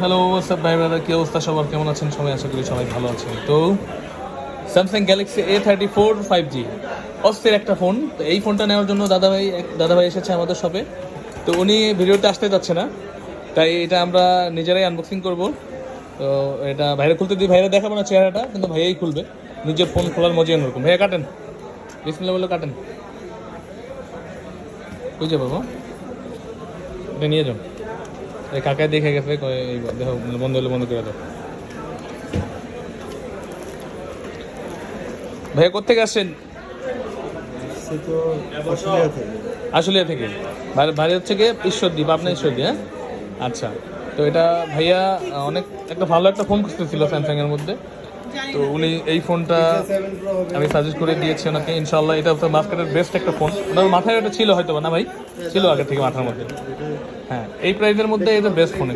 Hello সব ভাই brother, কি অবস্থা সবার, কেমন আছেন সবাই? আশা করি সবাই ভালো আছেন। তো স্যামসাং গ্যালাক্সি A34 5G অস্থির একটা ফোন। তো এই ফোনটা নেওয়ার জন্য দাদাভাই এসেছে আমাদের শপে। তো উনি ভিডিওতে আসতে যাচ্ছে না, তাই এটা আমরা নিজেরাই আনবক্সিং করব। তো এটা ভাইরা খুলতে দিই, ভাইরা দেখাবো না চেহারাটা, কিন্তু ভাইয়াই খুলবে। নিজের ফোন খোলার মজাই অন্যরকম। ভাইয়া কাটেন, বিসমিল্লাহ বলে কাটেন। বুঝে বাবা, এটা নিয়ে যাও। এই কাকায় দেখে গেছে, দেখো বন্ধ হলে বন্ধ করে দাও। ভাইয়া কোথেকে আসছেন? আশুলিয়া থেকে। ভাই হচ্ছে গিয়ে ঈশ্বরদীপ, আপনার ঈশ্বরদী, হ্যাঁ? আচ্ছা। তো এটা ভাইয়া অনেক একটা ভালো একটা ফোন খুঁজতেছিল স্যামসাংয়ের মধ্যে। তো উনি এই ফোনটা আমি সাজেস্ট করে দিয়েছি ওনাকে। ইনশাল্লাহ এটা হচ্ছে মার্কেটের বেস্ট একটা ফোন। ওনার মাথায় ওটা ছিল হয়তো না ভাই, ছিল আগে থেকে মাথার মধ্যে। হ্যাঁ, এই প্রাইসের মধ্যে এটা বেস্ট ফোন।